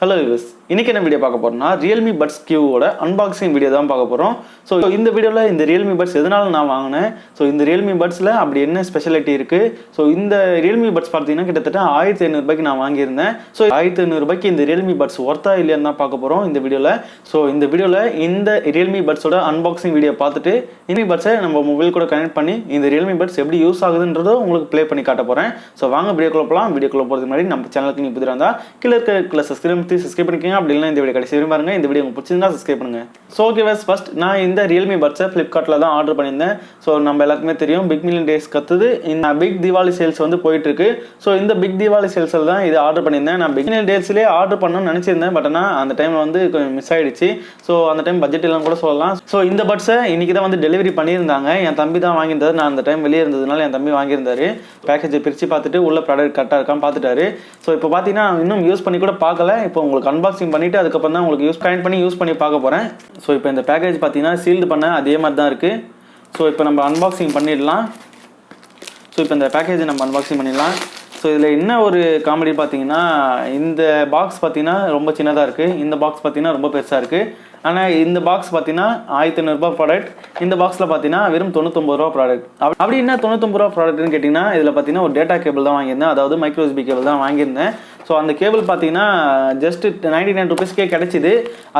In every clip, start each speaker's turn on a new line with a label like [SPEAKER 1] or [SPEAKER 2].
[SPEAKER 1] Hello viewers, இன்னைக்கு என்ன video பார்க்க போறோம்னா Realme Buds Q ஓட அன்பாக்சிங் வீடியோ தான் பார்க்க போறோம். சோ இந்த வீடியோல இந்த Realme Buds எதனால நான் வாங்குனேன், சோ இந்த Realme Budsல அப்படி என்ன ஸ்பெஷாலிட்டி இருக்கு, சோ இந்த Realme Buds பார்த்தீங்கன்னா கிட்டத்தட்ட 1500 ரூபாய்க்கு நான் வாங்கி இருந்தேன். சோ 1500 ரூபாய்க்கு இந்த Realme Buds வர்த்தா இல்லையான்னு தான் பார்க்க போறோம் இந்த வீடியோல. சோ இந்த வீடியோல இந்த Realme Buds ஓட அன்பாக்சிங் வீடியோ பார்த்துட்டு Realme Buds-ஐ நம்ம மொபைல் கூட கனெக்ட் பண்ணி இந்த Realme Buds எப்படி யூஸ் ஆகுதுன்றதை உங்களுக்கு ப்ளே பண்ணி காட்ட போறேன். சோ வாங்க வீடியோக்குள்ள போலாம். வீடியோக்குள்ள போறதுக்கு முன்னாடி நம்ம சேனலுக்கு நீங்க புதிரா இருந்தா கீழ இருக்க சப்ஸ்கிரைப் பண்ணிக்கங்க. அப்படி இல்லனா இந்த வீடியோ கடைசி வரைக்கும் பாருங்க. இந்த வீடியோ உங்களுக்கு பிடிச்சிருந்தா சப்ஸ்கிரைப் பண்ணுங்க. சோ ஓகே गाइस, ஃபர்ஸ்ட் நான் இந்த Realme Buds-ஐ Flipkartல தான் ஆர்டர் பண்ணியிருந்தேன். சோ நம்ம எல்லாருக்குமே தெரியும் பிக் மில்லியன் டேஸ் கத்துது. இந்த பிக் தீபாவளி சேல்ஸ் வந்து போயிட்டு இருக்கு. சோ இந்த பிக் தீபாவளி சேல்ஸ்ல தான் இது ஆர்டர் பண்ணியிருந்தேன். நான் பிக் மில்லியன் டேஸ்லயே ஆர்டர் பண்ணனும்னு நினைச்சிருந்தேன். பட் ஆனா அந்த டைம்ல வந்து கொஞ்சம் மிஸ் ஆயிடுச்சு. சோ அந்த டைம் பட்ஜெட் இல்லன்னு கூட சொல்லலாம். சோ இந்த Buds-ஐ இன்னைக்கு தான் வந்து டெலிவரி பண்ணியிருந்தாங்க. என் தம்பி தான் வாங்கியிருந்தாரு. நான் அந்த டைம் வெளியே இருந்ததுனால என் தம்பி வாங்கியிருந்தாரு. பேக்கேஜை பிரிச்சு பார்த்துட்டு உள்ள ப்ராடக்ட் கரெக்டா இருக்கான்னு பார்த்துட்டாரு. சோ இப்போ பார்த்தீங்கன்னா இன்னும் யூஸ் பண்ணி கூட பார்க்கல. இப்போ உங்களுக்கு அன்பாக்சிங் பண்ணிட்டு அதுக்கப்புறம் தான் உங்களுக்கு யூஸ் பண்ணி பார்க்க போறேன். ஸோ இப்போ இந்த பேக்கேஜ் பார்த்தீங்கன்னா சீல்டு பண்ண அதே மாதிரி தான் இருக்கு. ஸோ இப்போ நம்ம அன்பாக்சிங் பண்ணிடலாம். ஸோ இப்போ இந்த பேக்கேஜை நம்ம அன்பாக்சிங் பண்ணிடலாம். ஸோ இதில் என்ன ஒரு காமெடி பார்த்தீங்கன்னா, இந்த பாக்ஸ் பார்த்தீங்கன்னா ரொம்ப சின்னதாக இருக்குது, இந்த பாக்ஸ் பார்த்தீங்கன்னா ரொம்ப பெருசாக இருக்குது. ஆனால் இந்த பாக்ஸ் பார்த்தீங்கன்னா 1500 ரூபாய் ப்ராடக்ட், இந்த பாக்ஸில் பார்த்தீங்கன்னா வெறும் 99 ரூபா ப்ராடக்ட். அப்படி என்ன 99 ரூபா ப்ராடக்ட்னு கேட்டிங்கன்னா, இதில் பார்த்தீங்கன்னா ஒரு டேட்டா கேபிள் தான் வாங்கியிருந்தேன், அதாவது மைக்ரோ USB கேபிள் தான் வாங்கியிருந்தேன். ஸோ அந்த கேபிள் பார்த்தீங்கன்னா ஜஸ்ட் 99 ருபீஸ்க்கே கிடச்சிது.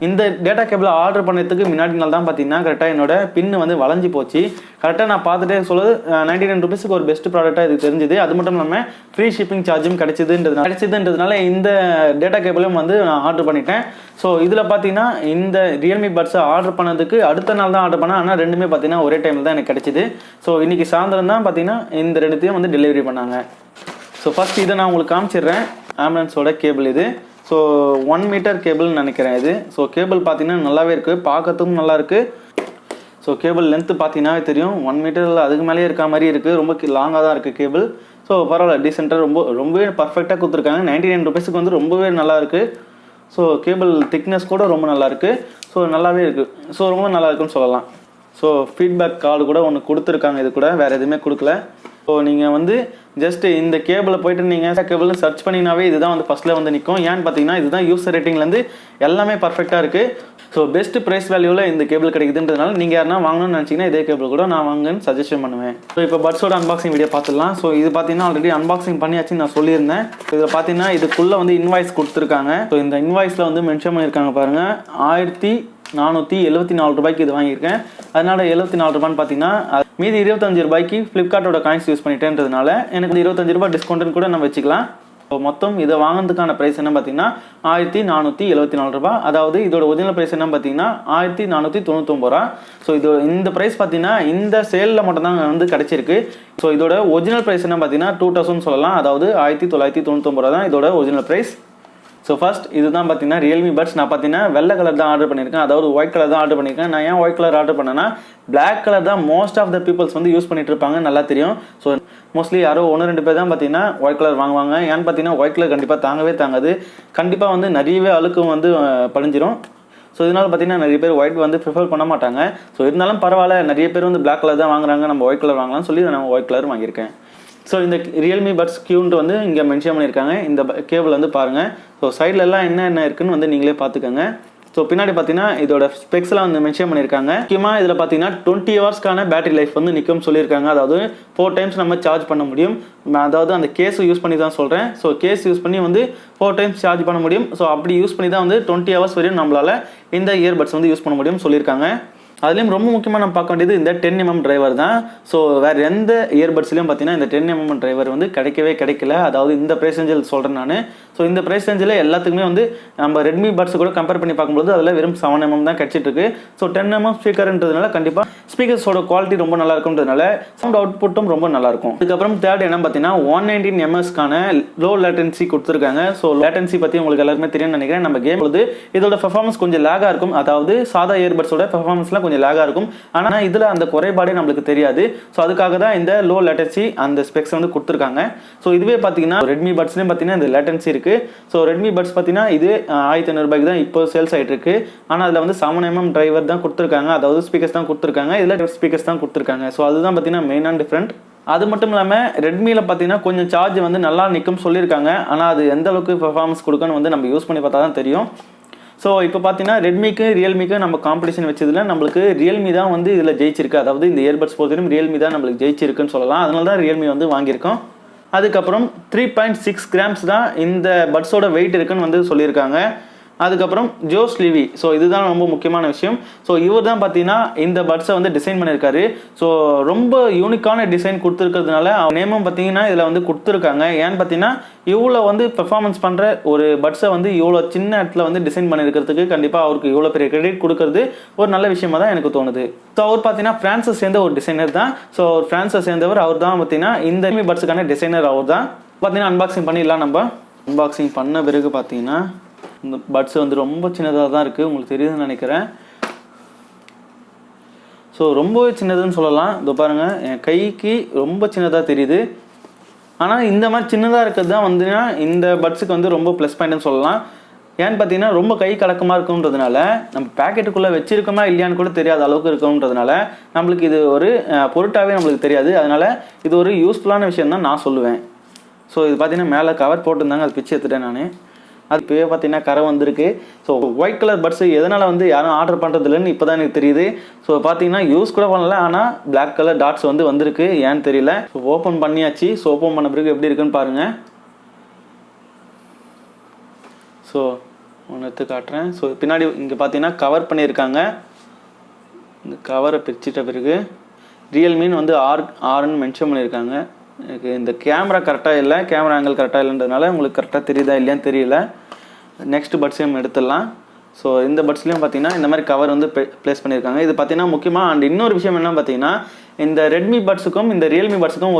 [SPEAKER 1] இந்த டேட்டா கேபிள் ஆர்டர் பண்ணதுக்கு முன்னாடி நாள் தான் பார்த்தீங்கன்னா கரெக்டாக என்னோட பின்னு வந்து வளைஞ்சி போச்சு. கரெக்டாக நான் பார்த்துட்டே சொல்லுது 99 ருபீஸுக்கு ஒரு பெஸ்ட் ப்ராடக்டாக இது தெரிஞ்சுது. அது மட்டும் இல்லாமல் ஃப்ரீ ஷிப்பிங் சார்ஜும் கிடைச்சதுன்றதுனால இந்த டேட்டா கேபிளும் வந்து நான் ஆர்டர் பண்ணிட்டேன். ஸோ இதில் பார்த்தீங்கன்னா இந்த Realme Buds ஆர்டர் பண்ணதுக்கு அடுத்த நாள் தான் ஆர்டர் பண்ணேன். ஆனால் ரெண்டுமே பார்த்தீங்கன்னா ஒரே டைமில் தான் எனக்கு கிடைச்சிது. ஸோ இன்றைக்கி சாயந்தரம் தான் பார்த்தீங்கன்னா இந்த ரெண்டுத்தையும் வந்து டெலிவரி பண்ணாங்க. ஸோ ஃபஸ்ட் இதை நான் உங்களுக்கு காமிச்சிடுறேன். ஆம்புலன்ஸோட கேபிள் இது. ஸோ 1 மீட்டர் கேபிள்னு நினைக்கிறேன் இது. ஸோ கேபிள் பார்த்தீங்கன்னா நல்லாவே இருக்குது, பார்க்கறதுக்கும் நல்லா இருக்குது. ஸோ கேபிள் லென்த்து பார்த்தீங்கன்னா தெரியும் 1 மீட்டரில் அதுக்கு மேலேயே இருக்க மாதிரி இருக்குது, ரொம்ப லாங்காக தான் இருக்குது கேபிள். ஸோ பரவாயில்ல, டீசெண்டாக ரொம்பவே பர்ஃபெக்டாக கொடுத்துருக்காங்க. 99 ருபீஸுக்கு வந்து ரொம்பவே நல்லா இருக்குது. ஸோ கேபிள் திக்னஸ் கூட ரொம்ப நல்லா இருக்குது. ஸோ நல்லாவே இருக்குது. ஸோ ரொம்ப நல்லா இருக்குன்னு சொல்லலாம். ஸோ ஃபீட்பேக் கார்டு கூட ஒன்று கொடுத்துருக்காங்க, இது கூட வேறு எதுவுமே கொடுக்கல. ஸோ நீங்கள் வந்து ஜஸ்ட் இந்த கேபிளை போய்ட்டு நீங்கள் கேபிள்னு சர்ச் பண்ணினாவே இதுதான் வந்து ஃபஸ்ட்டில் வந்து நிற்கும். ஏன்னு பார்த்தீங்கன்னா இதுதான் யூசர் ரேட்டிங்லேருந்து எல்லாமே பர்ஃபெக்டாக இருக்குது. ஸோ பெஸ்ட் ப்ரைஸ் வேல்யூவில் இந்த கேபிள் கிடைக்குதுன்றதுனால நீங்கள் யாருன்னா வாங்கணும்னு நினச்சிங்கன்னா இதே கேபிள் கூட நான் வாங்குன்னு சஜஷன் பண்ணுவேன். ஸோ இப்போ பட்ஸோட அன்பாக்சிங் வீடியோ பார்த்துடலாம். ஸோ இது பார்த்தீங்கன்னா ஆல்ரெடி அன்பாக்சிங் பண்ணியாச்சுன்னு நான் சொல்லியிருந்தேன். இதில் பார்த்தீங்கன்னா இதுக்குள்ளே வந்து இன்வாய்ஸ் கொடுத்துருக்காங்க. ஸோ இந்த இன்வாய்ஸில் வந்து மென்ஷன் பண்ணியிருக்காங்க பாருங்கள், 1474 ரூபாய்க்கு இது வாங்கியிருக்கேன். அதனால 74 ரூபான்னு பார்த்தீங்கன்னா மீதி 25 ரூபாய்க்கு ஃப்ளிப்கார்ட்டோட காயின்ஸ் யூஸ் பண்ணிட்டேன்றதுனால எனக்கு 25 ரூபாய் டிஸ்கவுண்ட்னு கூட நம்ம வச்சுக்கலாம். ஸோ மொத்தம் இதை வாங்கினதுக்கான ப்ரைஸ் என்ன பார்த்தீங்கன்னா 1474 ரூபாய். அதாவது இதோட ஒரிஜினல் ப்ரைஸ் என்ன பார்த்தீங்கன்னா 1499 ரூபா. ஸோ இந்த ப்ரைஸ் பார்த்தீங்கன்னா இந்த சேலில் மட்டும்தான் வந்து கிடச்சிருக்கு. ஸோ இதோட ஒரிஜினல் ப்ரைஸ் என்ன பார்த்தீங்கன்னா 2000 சொல்லலாம். அதாவது 1999 ரூபா தான் இதோட ஒரிஜினல் ப்ரைஸ். ஸோ ஃபர்ஸ்ட் இதுதான் பார்த்தீங்கன்னா Realme Buds. நான் பார்த்தீங்கன்னா வெள்ளை கலர் தான் ஆர்டர் பண்ணியிருக்கேன், அதாவது ஒயிட் கலர் தான் ஆர்டர் பண்ணியிருக்கேன். நான் ஏன் ஒயிட் கலர் ஆர்டர் பண்ணேன்னா பிளாக் கலர் தான் மோஸ்ட் ஆஃப் த பீப்புள்ஸ் வந்து யூஸ் பண்ணிட்டு இருப்பாங்க, நல்லா தெரியும். ஸோ மோஸ்ட்லி யாரோ 1-2 பேர் தான் பார்த்தீங்கன்னா ஒயிட் கலர் வாங்குவாங்க. ஏன்னு பார்த்தீங்கன்னா ஒயிட் கலர் கண்டிப்பாக தாங்காது, கண்டிப்பாக வந்து நிறையவே அழுக்கும் வந்து படிஞ்சிடும். ஸோ இதனால் பார்த்தீங்கன்னா நிறைய பேர் ஒயிட் வந்து ப்ரிஃபர் பண்ண மாட்டாங்க. ஸோ இருந்தாலும் பரவாயில்ல, நிறைய பேர் வந்து பிளாக் கலர் தான் வாங்குறாங்க, நம்ம ஒயிட் கலர் வாங்கலாம்னு சொல்லி நான் ஒயிட் கலர் வாங்கியிருக்கேன். ஸோ இந்த Realme Buds Qன்ட்டு வந்து இங்கே மென்ஷன் பண்ணியிருக்காங்க. இந்த கேபிள் வந்து பாருங்கள். ஸோ சைடில் எல்லாம் என்ன இருக்குன்னு வந்து நீங்களே பார்த்துக்கோங்க. ஸோ பின்னாடி பார்த்தீங்கன்னா இதோட ஸ்பெக்ஸ்லாம் வந்து மென்ஷன் பண்ணியிருக்காங்க. முக்கியமாக இதில் பார்த்தீங்கன்னா 20 ஹவர்ஸ்க்கான பேட்டரி லைஃப் வந்து நிற்கும்னு சொல்லியிருக்காங்க. அதாவது 4 டைம்ஸ் நம்ம சார்ஜ் பண்ண முடியும். அதாவது அந்த கேஸ் யூஸ் பண்ணி தான் சொல்கிறேன். ஸோ கேஸ் யூஸ் பண்ணி வந்து 4 டைம்ஸ் சார்ஜ் பண்ண முடியும். ஸோ அப்படி யூஸ் பண்ணி தான் வந்து 20 ஹவர்ஸ் வரையும் நம்மளால் இந்த இயர்பட்ஸ் வந்து யூஸ் பண்ண முடியும்னு சொல்லியிருக்காங்க. அதுலேயும் ரொம்ப முக்கியமாக நம்ம பார்க்க வேண்டியது இந்த 10mm டிரைவர் தான். ஸோ வேறு எந்த இயர்பட்ஸ்லையும் பார்த்தீங்கன்னா இந்த 10mm டிரைவர் வந்து கிடைக்கல. அதாவது இந்த ப்ரைஸ் ரேஞ்சில் சொல்கிறேன் நான். ஸோ இந்த ப்ரைஸ் ரேஞ்சில் எல்லாத்துக்குமே வந்து நம்ம Redmi Buds கூட கம்பேர் பண்ணி பார்க்கும்போது அதில் வெறும் 7mm தான் கிடச்சிட்ருக்கு. ஸோ 10mm ஸ்பீக்கர்ன்றதுனால கண்டிப்பாக ஸ்பீக்கர்ஸோட குவாலிட்டி ரொம்ப நல்லா இருக்கும்ன்றதுனால சவுண்ட் அவுட்புட்டும் ரொம்ப நல்லாயிருக்கும். அதுக்கப்புறம் தேர்ட் என்ன பார்த்தீங்கன்னா 119 ms-க்கான லோ லேட்டன்சி கொடுத்துருக்காங்க. ஸோ லேட்டன்சி பற்றி உங்களுக்கு எல்லாருமே தெரியும்னு நினைக்கிறேன். நம்ம கேம் பொழுது இதோட பெர்ஃபார்மன்ஸ் கொஞ்சம் லேகாக இருக்கும், அதாவது சாதா இயர்பட்ஸோட பெர்ஃபார்மன்ஸ்லாம் கொஞ்சம் லேகாக இருக்கும். ஆனால் இதில் அந்த குறைபாடே நம்மளுக்கு தெரியாது. ஸோ அதுக்காக தான் இந்த லோ லேட்டன்சி அந்த ஸ்பெக்ஸ் வந்து கொடுத்துருக்காங்க. ஸோ இதுவே பார்த்தீங்கன்னா Redmi Budsலேயும் பார்த்தீங்கன்னா இந்த லேட்டன்சி இருக்குது. ஸோ Redmi Buds பார்த்தீங்கன்னா இது 1500 ரூபாய்க்கு தான் இப்போ சேல்ஸ் ஆகிட்டு இருக்கு. ஆனால் அதில் வந்து 7mm டிரைவர் தான் கொடுத்துருக்காங்க, அதாவது ஸ்பீக்கர்ஸ் தான் கொடுத்துருக்காங்க, இதில் ஸ்பீக்கர்ஸ் தான் கொடுத்துருக்காங்க. ஸோ அதுதான் பார்த்தீங்கன்னா மெயினான டிஃப்ரெண்ட். அது மட்டும் இல்லாமல் ரெட்மியில் பார்த்தீங்கன்னா கொஞ்சம் சார்ஜ் வந்து நல்லா நிற்கும் சொல்லியிருக்காங்க. ஆனால் அது எந்த அளவுக்கு பெர்ஃபார்மன்ஸ் கொடுக்குன்னு வந்து நம்ம யூஸ் பண்ணி பார்த்தா தான் தெரியும். ஸோ இப்போ பார்த்தீங்கன்னா ரெட்மிக்கு ரியல்மிக்கு நம்ம காம்படிஷன் வச்சதில் நம்மளுக்கு ரியல்மி தான் வந்து இதில் ஜெயிச்சிருக்கு. அதாவது இந்த இயர்பட்ஸ் பொறுத்தவரைக்கும் ரியல்மி தான் நம்மளுக்கு ஜெயிச்சிருக்குன்னு சொல்லலாம். அதனால தான் ரியல்மி வந்து வாங்கியிருக்கோம். அதுக்கப்புறம் 3.6 கிராம்ஸ் தான் இந்த பட்ஸோட வெயிட் இருக்குன்னு வந்து சொல்லியிருக்காங்க. அதுக்கப்புறம் ஜோஸ் லிவி, ஸோ இதுதான் ரொம்ப முக்கியமான விஷயம். ஸோ இவர் தான் பார்த்தீங்கன்னா இந்த பட்ஸை வந்து டிசைன் பண்ணியிருக்காரு. ஸோ ரொம்ப யூனிக்கான டிசைன் கொடுத்துருக்கிறதுனால நேமும் பார்த்தீங்கன்னா இதில் வந்து கொடுத்துருக்காங்க. ஏன்னு பார்த்தீங்கன்னா இவ்வளோ வந்து பெர்ஃபார்மன்ஸ் பண்ணுற ஒரு பட்ஸை வந்து இவ்வளோ சின்ன இடத்துல வந்து டிசைன் பண்ணியிருக்கிறதுக்கு கண்டிப்பாக அவருக்கு இவ்வளோ பெரிய கிரெடிட் கொடுக்கறது ஒரு நல்ல விஷயமா தான் எனக்கு தோணுது. ஸோ அவர் பார்த்தீங்கன்னா ஃப்ரான்ஸை சேர்ந்த ஒரு டிசைனர் தான். ஸோ ஃப்ரான்ஸை சேர்ந்தவர் அவர் தான் பார்த்தீங்கன்னா இந்த ரெட்மி பட்ஸுக்கான டிசைனர் அவர் தான். பார்த்தீங்கன்னா அன்பாக்சிங் பண்ணிடலாம். நம்ம அன்பாக்சிங் பண்ண பிறகு பார்த்தீங்கன்னா இந்த பட்ஸ் வந்து ரொம்ப சின்னதாக தான் இருக்குது, உங்களுக்கு தெரியுதுன்னு நினைக்கிறேன். ஸோ ரொம்பவே சின்னதுன்னு சொல்லலாம். இதோ பாருங்கள், என் கைக்கு ரொம்ப சின்னதாக தெரியுது. ஆனால் இந்த மாதிரி சின்னதாக இருக்கிறது தான் வந்துன்னா இந்த பட்ஸுக்கு வந்து ரொம்ப ப்ளஸ் பாயிண்ட்னு சொல்லலாம். ஏன்னு பார்த்தீங்கன்னா ரொம்ப கை கலக்கமாக இருக்குன்றதுனால நம்ம பேக்கெட்டுக்குள்ளே வச்சிருக்கோமா இல்லையான்னு கூட தெரியாத அளவுக்கு இருக்குன்றதுனால நம்மளுக்கு இது ஒரு பொருட்டாகவே நம்மளுக்கு தெரியாது. அதனால் இது ஒரு யூஸ்ஃபுல்லான விஷயம் தான் நான் சொல்லுவேன். ஸோ இது பார்த்தீங்கன்னா மேலே கவர் போட்டிருந்தாங்க, அது பிச்சு எடுத்துட்டேன் நான். அது இப்போயே பார்த்தீங்கன்னா கரை வந்திருக்கு. ஸோ ஒயிட் கலர் பட்ஸு எதனால் வந்து யாரும் ஆர்டர் பண்ணுறது இல்லைன்னு இப்போ தான் எனக்கு தெரியுது. ஸோ பார்த்தீங்கன்னா யூஸ் கூட பண்ணல, ஆனால் பிளாக் கலர் டாட்ஸ் வந்து வந்திருக்கு, ஏன்னு தெரியல. ஸோ ஓப்பன் பண்ணியாச்சு. ஸோ ஓப்பன் பண்ண பிறகு எப்படி இருக்குன்னு பாருங்கள். ஸோ ஒன்று எடுத்து காட்டுறேன். ஸோ பின்னாடி இங்கே பார்த்தீங்கன்னா கவர் பண்ணியிருக்காங்க. இந்த கவரை பிரிச்சிட்ட பிறகு ரியல்மின்னு வந்து ஆர்ன்னு மென்ஷன் பண்ணியிருக்காங்க. எனக்கு இந்த கேமரா கரெக்டாக இல்லை, கேமரா ஆங்கிள் கரெக்டாக இல்லைன்றதுனால உங்களுக்கு கரெக்டாக தெரியுதா இல்லையான்னு தெரியல. நெக்ஸ்ட் பட்ஸையும் எடுத்துடலாம். ஸோ இந்த பட்ஸ்லேயும் பார்த்தீங்கன்னா இந்த மாதிரி கவர் வந்து ப்ளேஸ் பண்ணியிருக்காங்க. இது பார்த்தீங்கன்னா முக்கியமாக அண்ட் இன்னொரு விஷயம் என்ன பார்த்தீங்கன்னா இந்த ரெட்மி பட்ஸுக்கும் இந்த ரியல்மி பட்ஸுக்கும்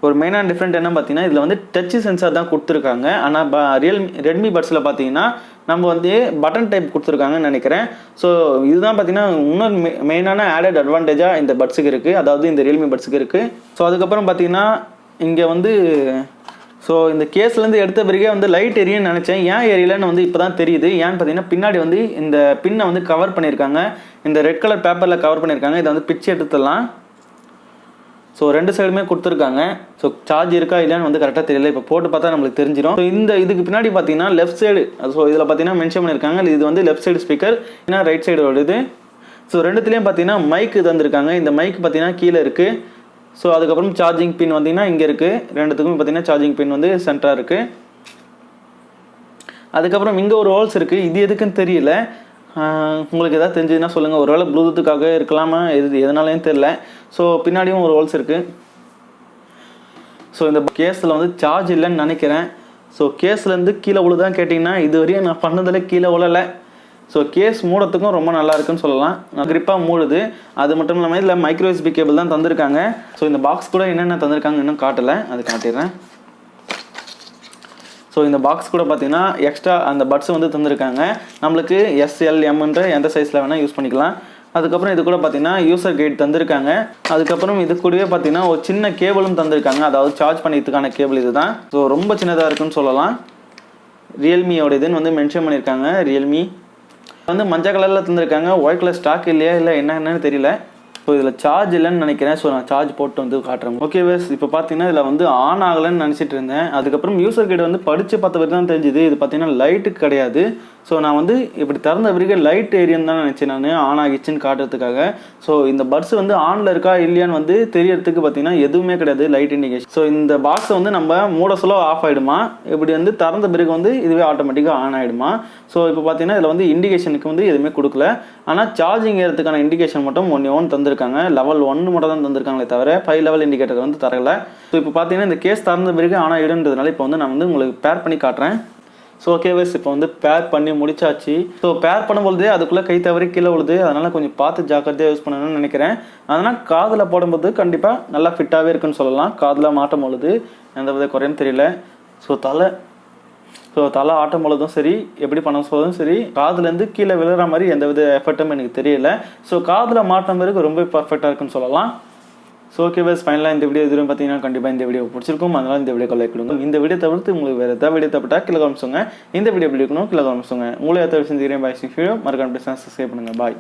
[SPEAKER 1] ஒரு மெயினான டிஃப்ரெண்ட் என்ன பார்த்தீங்கன்னா இதில் வந்து டச் சென்சார் தான் கொடுத்துருக்காங்க. ஆனால் ரெட்மி பட்ஸில் பார்த்தீங்கன்னா நம்ம வந்து பட்டன் டைப் கொடுத்துருக்காங்கன்னு நினைக்கிறேன். ஸோ இதுதான் பார்த்தீங்கன்னா இன்னொரு மெயினான ஆடட் அட்வான்டேஜாக இந்த பட்ஸுக்கு இருக்குது, அதாவது இந்த ரியல்மி பட்ஸுக்கு இருக்குது. ஸோ அதுக்கப்புறம் பார்த்தீங்கன்னா இங்கே வந்து ஸோ இந்த கேஸ்லேருந்து எடுத்த பிறகே வந்து லைட் எரியுன்னு நினச்சேன். ஏன் எரியலன்னு வந்து இப்போ தான் தெரியுது. ஏன்னு பார்த்தீங்கன்னா பின்னாடி வந்து இந்த பின்னை வந்து கவர் பண்ணியிருக்காங்க, இந்த ரெட் கலர் பேப்பரில் கவர் பண்ணியிருக்காங்க. இதை வந்து பிச்சு எடுத்துடலாம். ஸோ ரெண்டு சைடுமே கொடுத்துருக்காங்க. ஸோ சார்ஜ் இருக்கா இல்லையான்னு வந்து கரெக்டாக தெரியல, இப்போ போட்டு பார்த்தா நம்மளுக்கு தெரிஞ்சிடும். ஸோ இதுக்கு பின்னாடி பார்த்தீங்கன்னா லெஃப்ட் சைடு, ஸோ இதில் பார்த்தீங்கன்னா மென்ஷன் பண்ணியிருக்காங்க இது வந்து லெஃப்ட் சைடு ஸ்பீக்கர், ஏன்னா ரைட் சைடு வருது. ஸோ ரெண்டுத்துலேயும் பார்த்தீங்கன்னா மைக் தந்துருக்காங்க. இந்த மைக் பார்த்தீங்கன்னா கீழே இருக்குது. ஸோ அதுக்கப்புறம் சார்ஜிங் பின் வந்தீங்கன்னா இங்கே இருக்குது. ரெண்டுத்துக்கும் பார்த்தீங்கன்னா சார்ஜிங் பின் வந்து சென்டராக இருக்குது. அதுக்கப்புறம் இங்கே ஒரு ஹோல்ஸ் இருக்குது, இது எதுக்குன்னு தெரியல. உங்களுக்கு எதாவது தெரிஞ்சதுன்னா சொல்லுங்கள். ஒருவேளை ப்ளூடூத்துக்காக இருக்கலாமா, எதனாலேயும் தெரில. ஸோ பின்னாடியும் ஒரு ஹோல்ஸ் இருக்குது. ஸோ இந்த கேஸில் வந்து சார்ஜ் இல்லைன்னு நினைக்கிறேன். ஸோ கேஸ்லேருந்து கீழே விழுதான் கேட்டிங்கன்னா இதுவரையும் நான் பண்ணதில் கீழே விழலை. ஸோ கேஸ் மூடத்துக்கும் ரொம்ப நல்லா இருக்குன்னு சொல்லலாம். கிரிப்பாக மூடுது. அது மட்டும் இல்லாமல் இதில் மைக்ரோ USB கேபிள் தான் தந்திருக்காங்க. ஸோ இந்த பாக்ஸ் கூட என்னென்ன தந்திருக்காங்க இன்னும் காட்டலை, அது காட்டிடுறேன். ஸோ இந்த பாக்ஸ் கூட பார்த்தீங்கன்னா எக்ஸ்ட்ரா அந்த பட்ஸ் வந்து தந்திருக்காங்க. நம்மளுக்கு SLMன்ற எந்த சைஸில் வேணால் யூஸ் பண்ணிக்கலாம். அதுக்கப்புறம் இது கூட பார்த்தீங்கன்னா யூசர் கைட் தந்திருக்காங்க. அதுக்கப்புறம் இது கூடவே பார்த்தீங்கன்னா ஒரு சின்ன கேபிளும் தந்திருக்காங்க, அதாவது சார்ஜ் பண்ணிக்கிறதுக்கான கேபிள் இது தான். ஸோ ரொம்ப சின்னதாக இருக்குன்னு சொல்லலாம். ரியல்மியோட இதுன்னு வந்து மென்ஷன் பண்ணியிருக்காங்க. ரியல்மி வந்து மஞ்சள் கலரில் தந்திருக்காங்க. ஒயிட் கலர் ஸ்டாக் இல்லையா இல்லை என்னன்னு தெரியல. ஸோ இதில் சார்ஜ் இல்லைன்னு நினைக்கிறேன். ஸோ நான் சார்ஜ் போட்டு வந்து காட்டுறேன். ஓகே வேஸ், இப்போ பார்த்தீங்கன்னா இதில் வந்து ஆன் ஆகலைன்னு நினச்சிட்டு இருந்தேன். அதுக்கப்புறம் யூசர் கைடு வந்து படித்து பார்த்த வரைக்கும் தான் தெரிஞ்சுது இது பார்த்தீங்கன்னா லைட்டுக்கு கிடையாது. ஸோ நான் வந்து இப்படி திறந்த வரைக்கும் லைட் ஏரியன்னு தான் நினச்சேன் நான், ஆன் ஆகிடுச்சின்னு காட்டுறதுக்காக. ஸோ இந்த பட்ஸ் வந்து ஆனில் இருக்கா இல்லையான்னு வந்து தெரியறதுக்கு பார்த்தீங்கன்னா எதுவுமே கிடையாது லைட் இண்டிகேஷன். ஸோ இந்த பாக்ஸை வந்து நம்ம மூட சொல்ல ஆஃப் ஆகிடுமா, இப்படி வந்து திறந்த பிறகு வந்து இதுவே ஆட்டோமேட்டிக்காக ஆன் ஆகிடுமா. ஸோ இப்போ பார்த்தீங்கன்னா இதில் வந்து இண்டிகேஷனுக்கு வந்து எதுவுமே கொடுக்கல. ஆனால் சார்ஜிங் ஏறதுக்கான இண்டிகேஷன் மட்டும் ஒன்று தந்திருக்காங்க. லெவல் 1 மட்டும் தான் தந்திருக்காங்களே தவிர 5 லெவல் இண்டிகேட்டர் வந்து தரல. ஸோ இப்போ பார்த்தீங்கன்னா இந்த கேஸ் திறந்த பிறகு ஆன் ஆகிடுன்றதுனால இப்போ வந்து நான் வந்து உங்களுக்கு பேர் பண்ணி காட்டுறேன். ஸோ ஓகே வைஸ், இப்போ வந்து பேர் பண்ணி முடிச்சாச்சு. ஸோ பேர் பண்ணும்போது அதுக்குள்ளே கை தவறி கீழே விழுது, அதனால் கொஞ்சம் பார்த்து ஜாக்கிரதையாக யூஸ் பண்ணணும்னு நினைக்கிறேன். அதனால் காதில் போடும்போது கண்டிப்பாக நல்லா ஃபிட்டாகவே இருக்குன்னு சொல்லலாம். காதில் மாட்டும் பொழுது எந்த வித குறையும் தெரியல. ஸோ தலை ஆட்டும் பொழுதும் சரி, எப்படி பண்ண சொல்லுறதும் சரி, காதுலேருந்து கீழே விழுற மாதிரி எந்த வித எஃபெக்டும் எனக்கு தெரியல. ஸோ காதில் மாட்டும் பிறகு ரொம்ப பர்ஃபெக்டாக இருக்குன்னு சொல்லலாம். ஸோ ஓகே பஸ், ஃபைனலாக இந்த வீடியோ எதுவும் பார்த்தீங்கன்னா கண்டிப்பாக இந்த வீடியோ பிடிச்சிருக்கும். அதனால் இந்த வீடியோ லைக் கொடுங்க. இந்த வீடியோ தவிர்த்து உங்களுக்கு வேறு எதாவது வீடியோ தவிர்த்தா கீழே காமிச்சுங்க. இந்த வீடியோ எப்படி இருக்கணும் கீழே காமிச்சுங்க. உங்களை எதாவது செஞ்சுக்கிறேன். பாய். வீடியோ மறக்காம சப்ஸ்கிரைப் பண்ணுங்கள். பாய்.